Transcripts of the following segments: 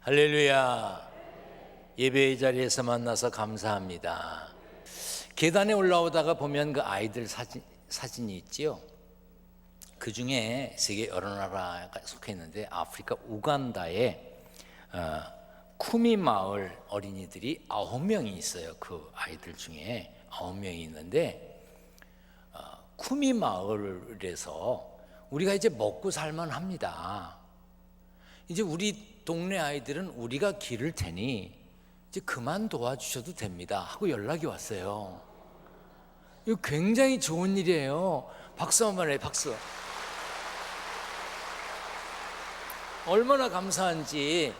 할렐루야. 예배의 자리에서 만나서 감사합니다. 계단에 올라오다가 보면 그 아이들 사진이 있지요. 그 중에 세계 여러 나라가 속해 있는데 아프리카 우간다에 쿠미 마을 어린이들이 9명이 있어요. 그 아이들 중에 9명이 있는데 쿠미 마을에서 우리가 이제 먹고 살만 합니다. 이제 우리 동네 아이들은 우리가 기를 테니 이제 그만 도와주셔도 됩니다 하고 연락이 왔어요. 이거 굉장히 좋은 일이에요. 박수 한번 해. 박수. 얼마나 감사한지.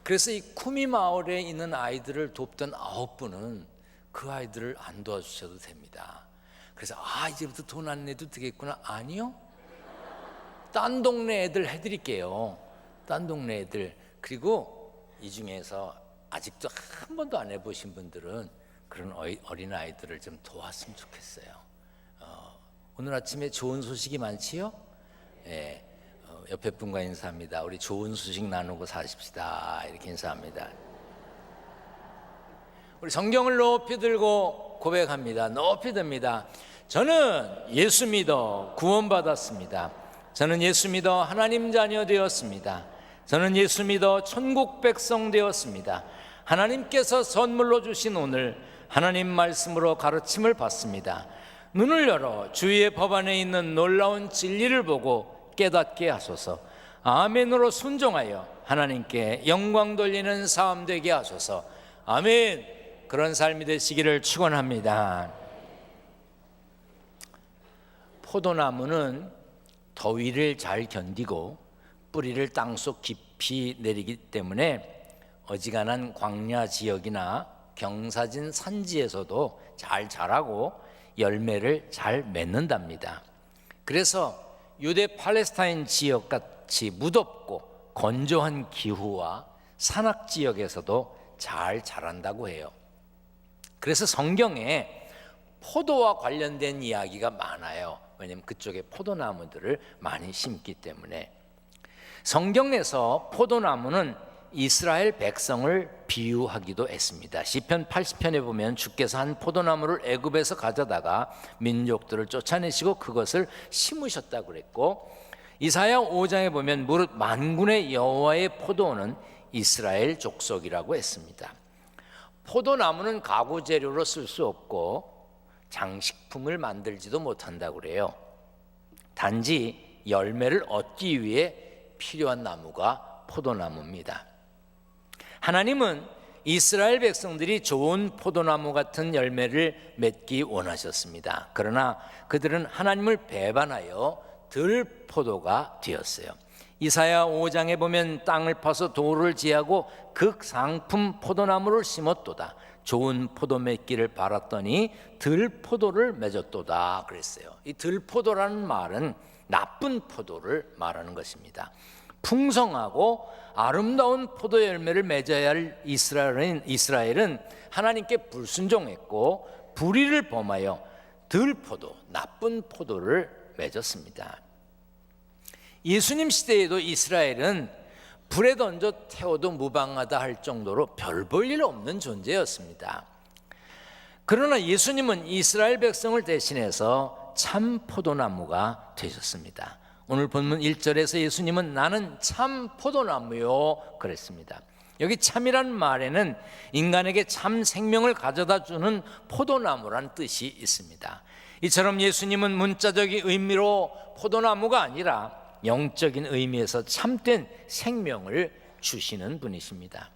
그래서 이 쿠미 마을에 있는 아이들을 돕던 9분은 그 아이들을 안 도와주셔도 됩니다. 그래서 이제부터 돈 안 내도 되겠구나. 아니요, 딴 동네 애들 해드릴게요. 딴 동네 애들. 그리고 이 중에서 아직도 한 번도 안 해보신 분들은 그런 어린 아이들을 좀 도왔으면 좋겠어요. 오늘 아침에 좋은 소식이 많지요? 예, 옆에 분과 인사합니다. 우리 좋은 소식 나누고 사십시다. 이렇게 인사합니다. 우리 성경을 높이 들고 고백합니다. 높이 듭니다. 저는 예수 믿어 구원받았습니다. 저는 예수 믿어 하나님 자녀 되었습니다. 저는 예수 믿어 천국 백성 되었습니다. 하나님께서 선물로 주신 오늘 하나님 말씀으로 가르침을 받습니다. 눈을 열어 주의 법안에 있는 놀라운 진리를 보고 깨닫게 하소서. 아멘으로 순종하여 하나님께 영광 돌리는 삶 되게 하소서. 아멘. 그런 삶이 되시기를 축원합니다. 포도나무는 더위를 잘 견디고 뿌리를 땅속 깊이 내리기 때문에 어지간한 광야 지역이나 경사진 산지에서도 잘 자라고 열매를 잘 맺는답니다. 그래서 유대 팔레스타인 지역같이 무덥고 건조한 기후와 산악 지역에서도 잘 자란다고 해요. 그래서 성경에 포도와 관련된 이야기가 많아요. 왜냐하면 그쪽에 포도나무들을 많이 심기 때문에. 성경에서 포도나무는 이스라엘 백성을 비유하기도 했습니다. 시편 80편에 보면 주께서 한 포도나무를 애굽에서 가져다가 민족들을 쫓아내시고 그것을 심으셨다고 그랬고, 이사야 5장에 보면 무릇 만군의 여호와의 포도원은 이스라엘 족속이라고 했습니다. 포도나무는 가구 재료로 쓸 수 없고 장식품을 만들지도 못한다고 그래요. 단지 열매를 얻기 위해 필요한 나무가 포도나무입니다. 하나님은 이스라엘 백성들이 좋은 포도나무 같은 열매를 맺기 원하셨습니다. 그러나 그들은 하나님을 배반하여 들포도가 되었어요. 이사야 5장에 보면 땅을 파서 도를 지하고 극상품 포도나무를 심었도다. 좋은 포도 맺기를 바랐더니 들포도를 맺었도다 그랬어요. 이 들포도라는 말은 나쁜 포도를 말하는 것입니다. 풍성하고 아름다운 포도 열매를 맺어야 할 이스라엘은 하나님께 불순종했고 불의를 범하여 들포도, 나쁜 포도를 맺었습니다. 예수님 시대에도 이스라엘은 불에 던져 태워도 무방하다 할 정도로 별 볼 일 없는 존재였습니다. 그러나 예수님은 이스라엘 백성을 대신해서 참 포도나무가 되셨습니다. 오늘 본문 1절에서 예수님은 나는 참 포도나무요 그랬습니다. 여기 참이란 말에는 인간에게 참 생명을 가져다 주는 포도나무란 뜻이 있습니다. 이처럼 예수님은 문자적인 의미로 포도나무가 아니라 영적인 의미에서 참된 생명을 주시는 분이십니다.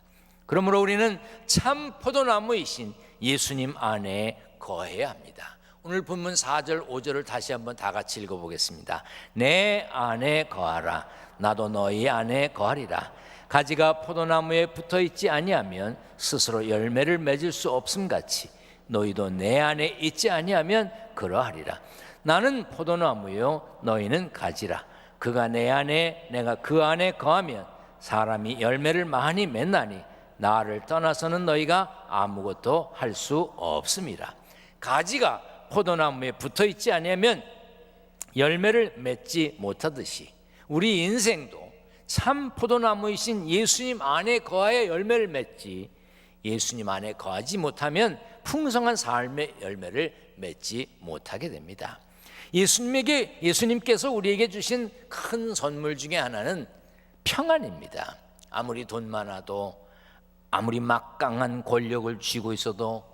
그러므로 우리는 참 포도나무이신 예수님 안에 거해야 합니다. 오늘 본문 4절 5절을 다시 한번 다 같이 읽어보겠습니다. 내 안에 거하라. 나도 너희 안에 거하리라. 가지가 포도나무에 붙어있지 아니하면 스스로 열매를 맺을 수 없음같이 너희도 내 안에 있지 아니하면 그러하리라. 나는 포도나무요 너희는 가지라. 그가 내 안에 내가 그 안에 거하면 사람이 열매를 많이 맺나니 나를 떠나서는 너희가 아무것도 할 수 없음이라. 가지가 포도나무에 붙어있지 아니하면 열매를 맺지 못하듯이 우리 인생도 참 포도나무이신 예수님 안에 거하여 열매를 맺지, 예수님 안에 거하지 못하면 풍성한 삶의 열매를 맺지 못하게 됩니다. 예수님께서 우리에게 주신 큰 선물 중에 하나는 평안입니다. 아무리 돈 많아도, 아무리 막강한 권력을 쥐고 있어도,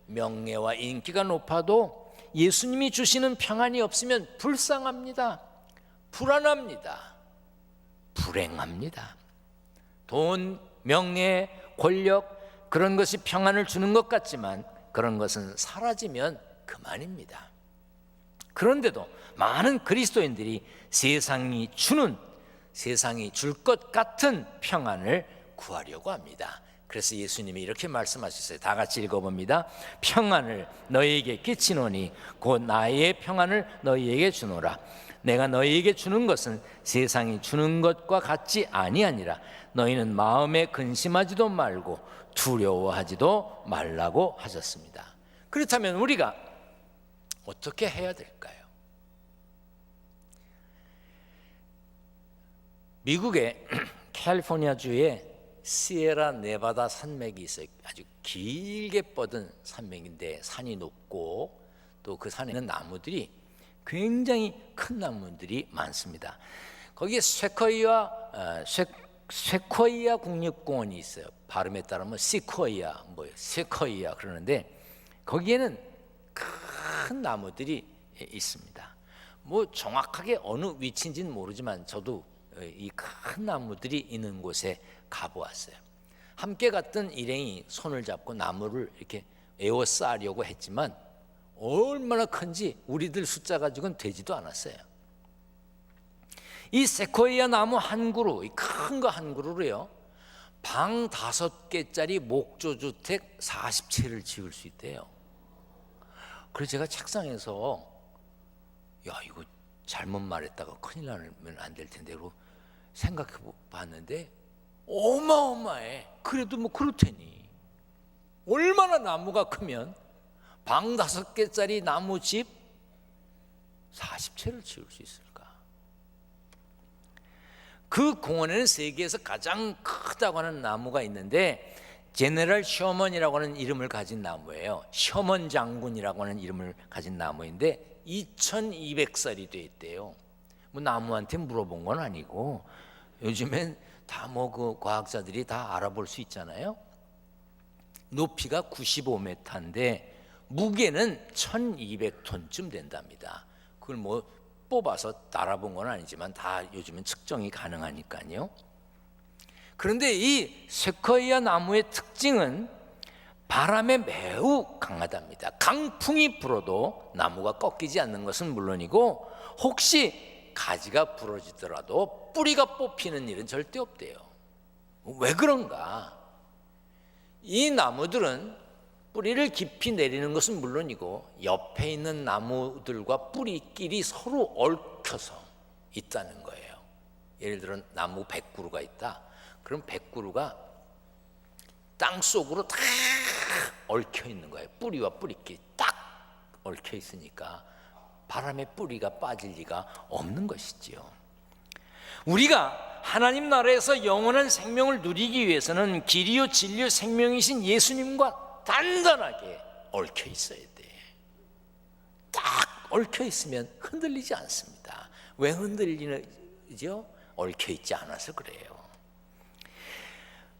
명예와 인기가 높아도 예수님이 주시는 평안이 없으면 불쌍합니다. 불안합니다. 불행합니다. 돈, 명예, 권력, 그런 것이 평안을 주는 것 같지만 그런 것은 사라지면 그만입니다. 그런데도 많은 그리스도인들이 세상이 줄 것 같은 평안을 구하려고 합니다. 그래서 예수님이 이렇게 말씀하셨어요. 다 같이 읽어봅니다. 평안을 너희에게 끼치노니 곧 나의 평안을 너희에게 주노라. 내가 너희에게 주는 것은 세상이 주는 것과 같지 아니하니라. 너희는 마음에 근심하지도 말고 두려워하지도 말라고 하셨습니다. 그렇다면 우리가 어떻게 해야 될까요? 미국의 캘리포니아주에 시에라 네바다 산맥이 있어요. 아주 길게 뻗은 산맥인데 산이 높고 또 그 산에 있는 나무들이 굉장히 큰 나무들이 많습니다. 거기에 세코이아 국립공원이 있어요. 발음에 따르면 세코이아 그러는데 거기에는 큰 나무들이 있습니다. 뭐 정확하게 어느 위치인지는 모르지만 저도 이 큰 나무들이 있는 곳에 가보았어요. 함께 갔던 일행이 손을 잡고 나무를 이렇게 에워싸려고 했지만 얼마나 큰지 우리들 숫자 가지고는 되지도 않았어요. 이 세코이아 나무 한 그루, 큰 거 한 그루로요, 방 5개짜리 목조주택 40채를 지을 수 있대요. 그래서 제가 책상에서 이거 잘못 말했다가 큰일 나면 안 될 텐데 그러고 생각해 봤는데 어마어마해. 그래도 뭐 그렇다니 얼마나 나무가 크면 방 5개짜리 나무집 40채를 지을 수 있을까? 그 공원에는 세계에서 가장 크다고 하는 나무가 있는데 제너럴 셔먼이라고 하는 이름을 가진 나무예요. 셔먼 장군이라고 하는 이름을 가진 나무인데 2200살이 돼 있대요. 뭐 나무한테 물어본 건 아니고 요즘엔 다 뭐 그 과학자들이 다 알아볼 수 있잖아요. 높이가 95m인데 무게는 1200톤쯤 된답니다. 그걸 뭐 뽑아서 알아본 건 아니지만 다 요즘은 측정이 가능하니까요. 그런데 이 세코이아 나무의 특징은 바람에 매우 강하답니다. 강풍이 불어도 나무가 꺾이지 않는 것은 물론이고 혹시 가지가 부러지더라도 뿌리가 뽑히는 일은 절대 없대요. 왜 그런가? 이 나무들은 뿌리를 깊이 내리는 것은 물론이고 옆에 있는 나무들과 뿌리끼리 서로 얽혀서 있다는 거예요. 예를 들어 나무 100그루가 있다. 그럼 100그루가 땅 속으로 다 얽혀 있는 거예요. 뿌리와 뿌리끼리 딱 얽혀 있으니까 바람에 뿌리가 빠질 리가 없는 것이지요. 우리가 하나님 나라에서 영원한 생명을 누리기 위해서는 길이요 진리요 생명이신 예수님과 단단하게 얽혀 있어야 돼. 딱 얽혀 있으면 흔들리지 않습니다. 왜 흔들리죠? 얽혀 있지 않아서 그래요.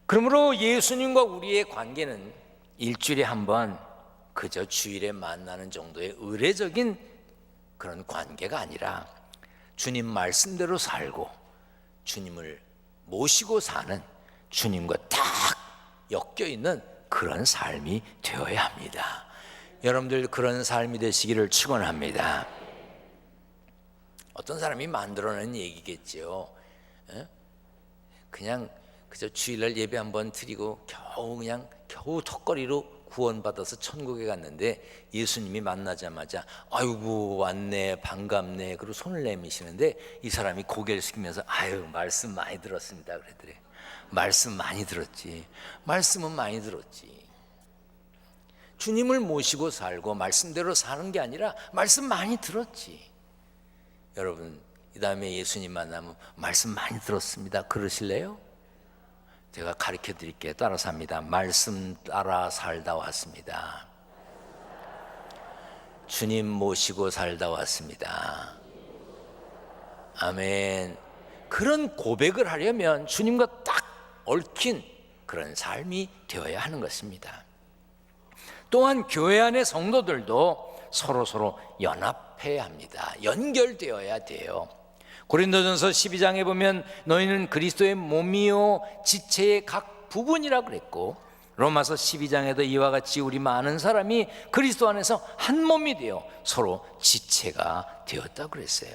그러므로 예수님과 우리의 관계는 일주일에 한 번 그저 주일에 만나는 정도의 의례적인 그런 관계가 아니라 주님 말씀대로 살고 주님을 모시고 사는, 주님과 딱 엮여 있는 그런 삶이 되어야 합니다. 여러분들 그런 삶이 되시기를 축원합니다. 어떤 사람이 만들어낸 얘기겠죠. 그냥 그저 주일날 예배 한번 드리고 겨우 턱걸이로 구원받아서 천국에 갔는데 예수님이 만나자마자 아이고 왔네 반갑네 그리고 손을 내미시는데 이 사람이 고개를 숙이면서 아유 말씀 많이 들었습니다 그랬더래. 말씀 많이 들었지. 말씀은 많이 들었지. 주님을 모시고 살고 말씀대로 사는 게 아니라 말씀 많이 들었지. 여러분 이 다음에 예수님 만나면 말씀 많이 들었습니다, 그러실래요? 제가 가르쳐 드릴게요. 따라서 합니다. 말씀 따라 살다 왔습니다. 주님 모시고 살다 왔습니다. 아멘. 그런 고백을 하려면 주님과 딱 얽힌 그런 삶이 되어야 하는 것입니다. 또한 교회 안의 성도들도 서로 연합해야 합니다. 연결되어야 돼요. 고린도전서 12장에 보면 너희는 그리스도의 몸이요 지체의 각 부분이라 그랬고, 로마서 12장에도 이와 같이 우리 많은 사람이 그리스도 안에서 한 몸이 되어 서로 지체가 되었다 그랬어요.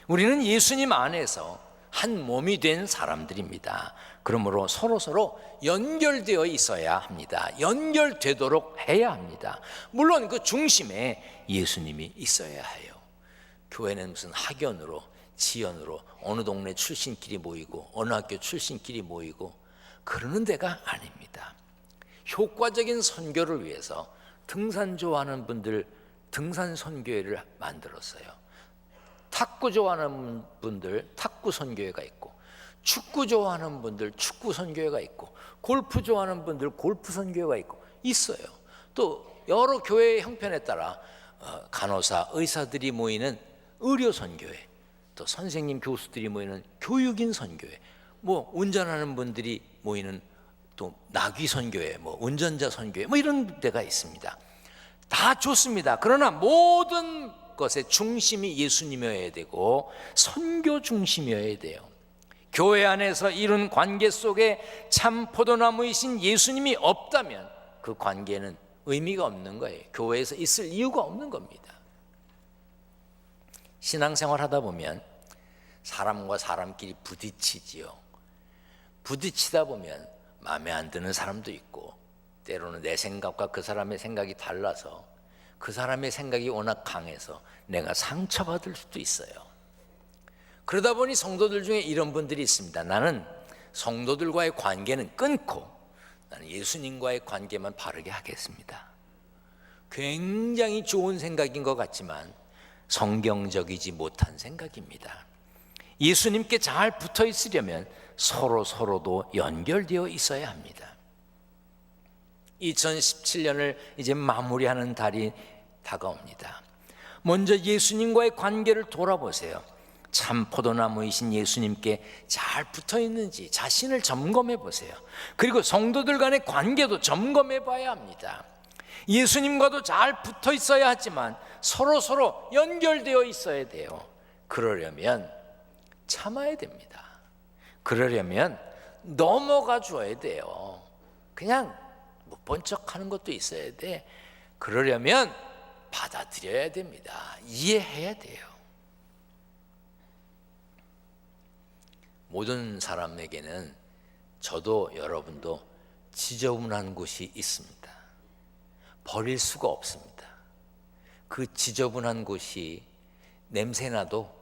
우리는 예수님 안에서 한 몸이 된 사람들입니다. 그러므로 서로 연결되어 있어야 합니다. 연결되도록 해야 합니다. 물론 그 중심에 예수님이 있어야 해요. 교회는 무슨 학연으로, 지연으로, 어느 동네 출신끼리 모이고 어느 학교 출신끼리 모이고 그러는 데가 아닙니다. 효과적인 선교를 위해서 등산 좋아하는 분들 등산 선교회를 만들었어요. 탁구 좋아하는 분들 탁구 선교회가 있고, 축구 좋아하는 분들 축구 선교회가 있고, 골프 좋아하는 분들 골프 선교회가 있어요. 또 여러 교회의 형편에 따라 간호사, 의사들이 모이는 의료 선교회, 또 선생님, 교수들이 모이는 교육인 선교회, 뭐 운전하는 분들이 모이는 또 나귀 선교회, 뭐 운전자 선교회, 뭐 이런 데가 있습니다. 다 좋습니다. 그러나 모든 것의 중심이 예수님이어야 되고 선교 중심이어야 돼요. 교회 안에서 이룬 관계 속에 참 포도나무이신 예수님이 없다면 그 관계는 의미가 없는 거예요. 교회에서 있을 이유가 없는 겁니다. 신앙생활 하다 보면 사람과 사람끼리 부딪히지요. 부딪히다 보면 마음에 안 드는 사람도 있고, 때로는 내 생각과 그 사람의 생각이 달라서 그 사람의 생각이 워낙 강해서 내가 상처받을 수도 있어요. 그러다 보니 성도들 중에 이런 분들이 있습니다. 나는 성도들과의 관계는 끊고 나는 예수님과의 관계만 바르게 하겠습니다. 굉장히 좋은 생각인 것 같지만 성경적이지 못한 생각입니다. 예수님께 잘 붙어 있으려면 서로도 연결되어 있어야 합니다. 2017년을 이제 마무리하는 달이 다가옵니다. 먼저 예수님과의 관계를 돌아보세요. 참 포도나무이신 예수님께 잘 붙어 있는지 자신을 점검해 보세요. 그리고 성도들 간의 관계도 점검해 봐야 합니다. 예수님과도 잘 붙어 있어야 하지만 서로 연결되어 있어야 돼요. 그러려면 참아야 됩니다. 그러려면 넘어가 줘야 돼요. 그냥 못 본 척 하는 것도 있어야 돼. 그러려면 받아들여야 됩니다. 이해해야 돼요. 모든 사람에게는 저도 여러분도 지저분한 곳이 있습니다. 버릴 수가 없습니다. 그 지저분한 곳이 냄새나도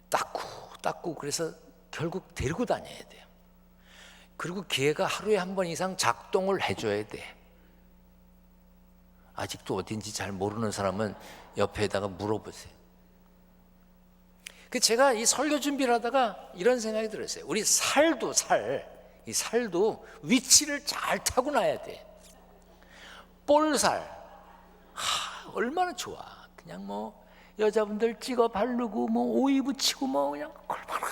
닦고 그래서 결국 데리고 다녀야 돼요. 그리고 걔가 하루에 한 번 이상 작동을 해줘야 돼. 아직도 어딘지 잘 모르는 사람은 옆에다가 물어보세요. 제가 이 설교 준비를 하다가 이런 생각이 들었어요. 우리 이 살도 위치를 잘 타고나야 돼. 볼살, 얼마나 좋아. 그냥 뭐 여자분들 찍어 바르고 뭐 오이 붙이고 뭐 그냥 얼마나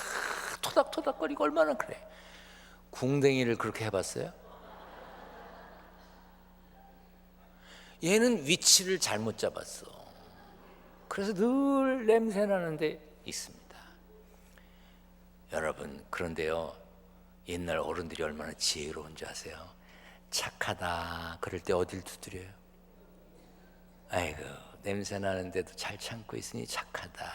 토닥토닥거리고 얼마나 그래. 궁뎅이를 그렇게 해봤어요? 얘는 위치를 잘못 잡았어. 그래서 늘 냄새 나는데 있습니다. 여러분, 그런데요, 옛날 어른들이 얼마나 지혜로운 줄 아세요? 착하다 그럴 때 어딜 두드려요? 아이고, 냄새 나는데도 잘 참고 있으니 착하다.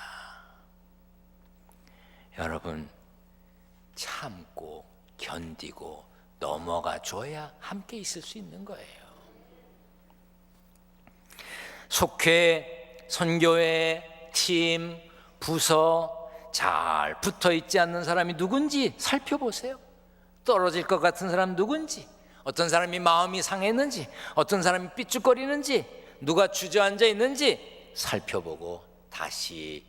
여러분, 참고 견디고 넘어가 줘야 함께 있을 수 있는 거예요. 속회, 선교회, 팀, 부서 잘 붙어 있지 않는 사람이 누군지 살펴보세요. 떨어질 것 같은 사람 누군지, 어떤 사람이 마음이 상했는지, 어떤 사람이 삐죽거리는지, 누가 주저앉아 있는지 살펴보고 다시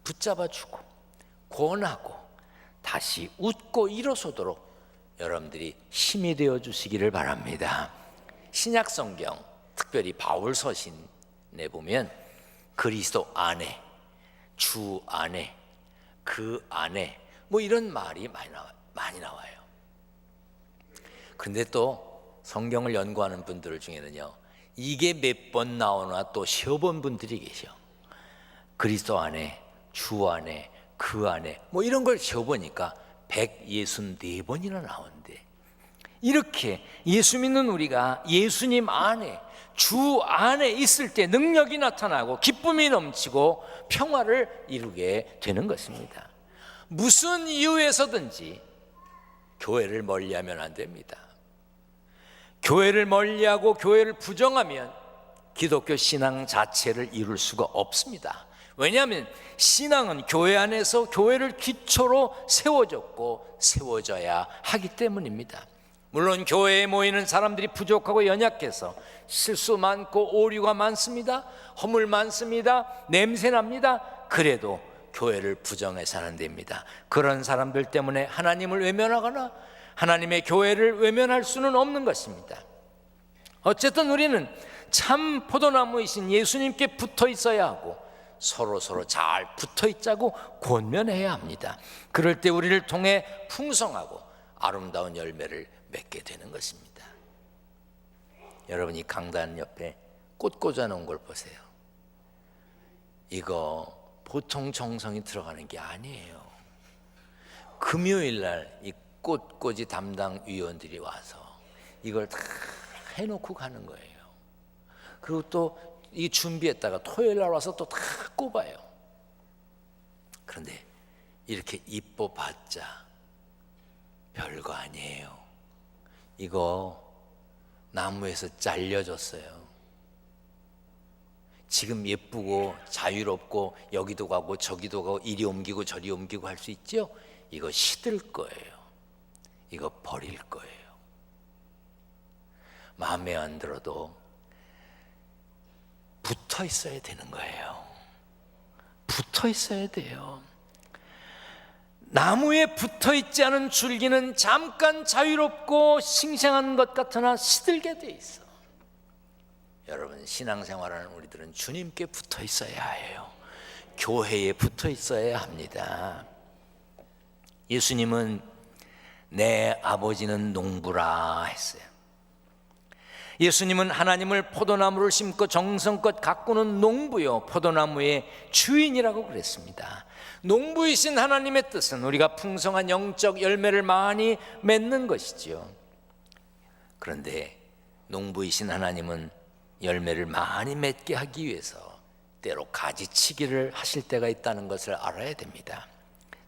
붙잡아주고 권하고 다시 웃고 일어서도록 여러분들이 힘이 되어 주시기를 바랍니다. 신약 성경, 특별히 바울 서신에 보면 그리스도 안에, 주 안에, 그 안에 뭐 이런 말이 많이 나와요. 그런데 또 성경을 연구하는 분들 중에는요, 이게 몇 번 나오나 또 세어본 분들이 계셔. 그리스도 안에, 주 안에, 그 안에 뭐 이런 걸 세어보니까 164번이나 나오는데, 이렇게 예수 믿는 우리가 예수님 안에, 주 안에 있을 때 능력이 나타나고 기쁨이 넘치고 평화를 이루게 되는 것입니다. 무슨 이유에서든지 교회를 멀리하면 안 됩니다. 교회를 멀리하고 교회를 부정하면 기독교 신앙 자체를 이룰 수가 없습니다. 왜냐하면 신앙은 교회 안에서 교회를 기초로 세워졌고 세워져야 하기 때문입니다. 물론 교회에 모이는 사람들이 부족하고 연약해서 실수 많고 오류가 많습니다. 허물 많습니다. 냄새납니다. 그래도 교회를 부정해서는 안 됩니다. 그런 사람들 때문에 하나님을 외면하거나 하나님의 교회를 외면할 수는 없는 것입니다. 어쨌든 우리는 참 포도나무이신 예수님께 붙어 있어야 하고 서로 잘 붙어 있자고 권면해야 합니다. 그럴 때 우리를 통해 풍성하고 아름다운 열매를 맺게 되는 것입니다. 여러분, 이 강단 옆에 꽃 꽂아 놓은 걸 보세요. 이거 보통 정성이 들어가는 게 아니에요. 금요일 날 이 꽃꽂이 담당 위원들이 와서 이걸 다 해놓고 가는 거예요. 그리고 또 이 준비했다가 토요일 날 와서 또 다 꼽아요. 그런데 이렇게 이뻐봤자 별거 아니에요. 이거 나무에서 잘려졌어요. 지금 예쁘고 자유롭고 여기도 가고 저기도 가고 이리 옮기고 저리 옮기고 할 수 있죠? 이거 시들 거예요. 이거 버릴 거예요. 마음에 안 들어도 붙어 있어야 되는 거예요. 붙어 있어야 돼요. 나무에 붙어 있지 않은 줄기는 잠깐 자유롭고 싱싱한 것 같으나 시들게 돼 있어. 여러분, 신앙생활하는 우리들은 주님께 붙어 있어야 해요. 교회에 붙어 있어야 합니다. 예수님은 내 아버지는 농부라 했어요. 예수님은 하나님을 포도나무를 심고 정성껏 가꾸는 농부요, 포도나무의 주인이라고 그랬습니다. 농부이신 하나님의 뜻은 우리가 풍성한 영적 열매를 많이 맺는 것이죠. 그런데 농부이신 하나님은 열매를 많이 맺게 하기 위해서 때로 가지치기를 하실 때가 있다는 것을 알아야 됩니다.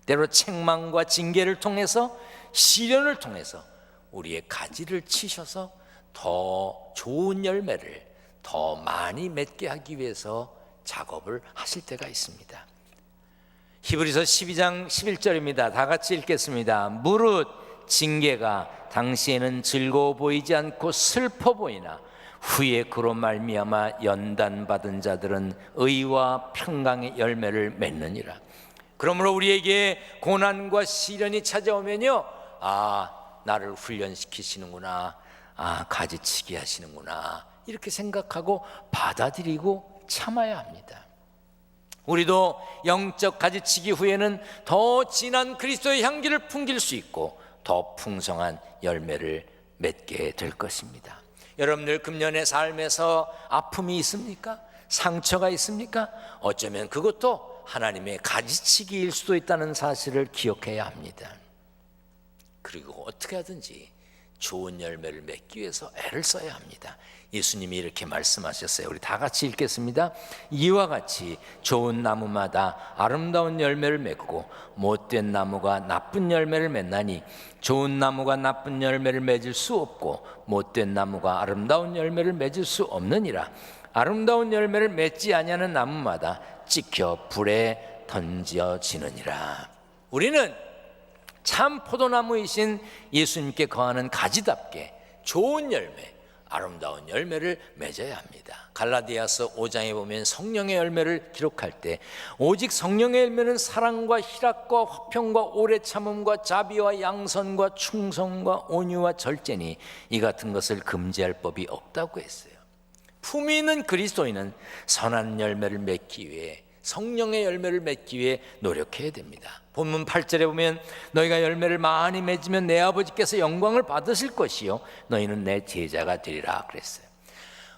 때로 책망과 징계를 통해서, 시련을 통해서 우리의 가지를 치셔서 더 좋은 열매를 더 많이 맺게 하기 위해서 작업을 하실 때가 있습니다. 히브리서 12장 11절입니다. 다 같이 읽겠습니다. 무릇 징계가 당시에는 즐거워 보이지 않고 슬퍼 보이나 후에 그로 말미암아 연단받은 자들은 의와 평강의 열매를 맺느니라. 그러므로 우리에게 고난과 시련이 찾아오면요, 나를 훈련시키시는구나, 가지치기 하시는구나, 이렇게 생각하고 받아들이고 참아야 합니다. 우리도 영적 가지치기 후에는 더 진한 그리스도의 향기를 풍길 수 있고 더 풍성한 열매를 맺게 될 것입니다. 여러분들 금년의 삶에서 아픔이 있습니까? 상처가 있습니까? 어쩌면 그것도 하나님의 가지치기일 수도 있다는 사실을 기억해야 합니다. 그리고 어떻게 하든지 좋은 열매를 맺기 위해서 애를 써야 합니다. 예수님이 이렇게 말씀하셨어요. 우리 다 같이 읽겠습니다. 이와 같이 좋은 나무마다 아름다운 열매를 맺고 못된 나무가 나쁜 열매를 맺나니 좋은 나무가 나쁜 열매를 맺을 수 없고 못된 나무가 아름다운 열매를 맺을 수 없느니라. 아름다운 열매를 맺지 아니하는 나무마다 찍혀 불에 던져지느니라. 우리는 참 포도나무이신 예수님께 거하는 가지답게 좋은 열매, 아름다운 열매를 맺어야 합니다. 갈라디아서 5장에 보면 성령의 열매를 기록할 때 오직 성령의 열매는 사랑과 희락과 화평과 오래 참음과 자비와 양선과 충성과 온유와 절제니 이 같은 것을 금지할 법이 없다고 했어요. 품위 있는 그리스도인은 선한 열매를 맺기 위해, 성령의 열매를 맺기 위해 노력해야 됩니다. 본문 8절에 보면 너희가 열매를 많이 맺으면 내 아버지께서 영광을 받으실 것이요 너희는 내 제자가 되리라 그랬어요.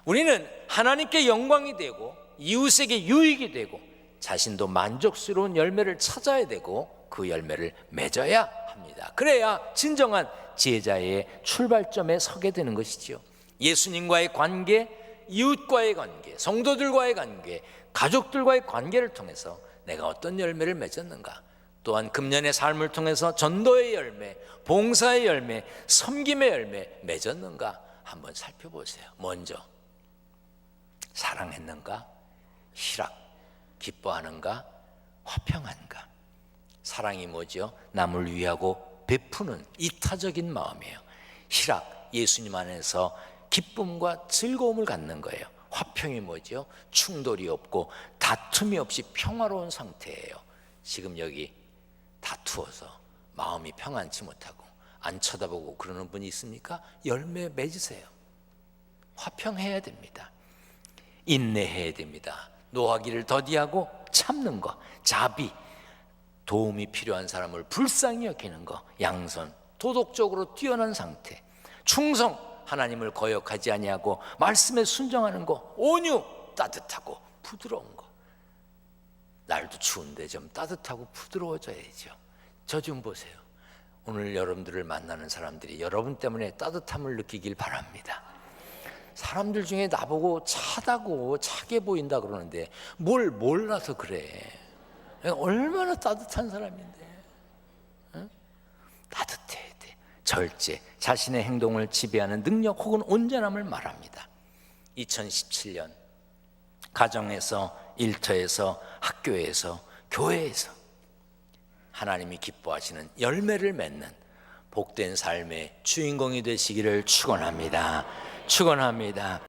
우리는 하나님께 영광이 되고 이웃에게 유익이 되고 자신도 만족스러운 열매를 찾아야 되고 그 열매를 맺어야 합니다. 그래야 진정한 제자의 출발점에 서게 되는 것이죠. 예수님과의 관계, 이웃과의 관계, 성도들과의 관계, 가족들과의 관계를 통해서 내가 어떤 열매를 맺었는가, 또한 금년의 삶을 통해서 전도의 열매, 봉사의 열매, 섬김의 열매 맺었는가 한번 살펴보세요. 먼저 사랑했는가, 희락, 기뻐하는가, 화평한가. 사랑이 뭐죠? 남을 위하고 베푸는 이타적인 마음이에요. 희락, 예수님 안에서 기쁨과 즐거움을 갖는 거예요. 화평이 뭐죠? 충돌이 없고 다툼이 없이 평화로운 상태예요. 지금 여기 다투어서 마음이 평안치 못하고 안 쳐다보고 그러는 분이 있습니까? 열매 맺으세요. 화평해야 됩니다. 인내해야 됩니다. 노하기를 더디하고 참는 거, 자비, 도움이 필요한 사람을 불쌍히 여기는 거, 양선, 도덕적으로 뛰어난 상태, 충성, 하나님을 거역하지 아니하고 말씀에 순종하는 거, 온유, 따뜻하고 부드러운 거. 날도 추운데 좀 따뜻하고 부드러워져야죠. 저 좀 보세요. 오늘 여러분들을 만나는 사람들이 여러분 때문에 따뜻함을 느끼길 바랍니다. 사람들 중에 나보고 차다고 차게 보인다 그러는데 뭘 몰라서 그래. 얼마나 따뜻한 사람인데. 응? 따뜻해야 돼. 절제, 자신의 행동을 지배하는 능력 혹은 온전함을 말합니다. 2017년 가정에서, 일터에서, 학교에서, 교회에서 하나님이 기뻐하시는 열매를 맺는 복된 삶의 주인공이 되시기를 축원합니다. 축원합니다.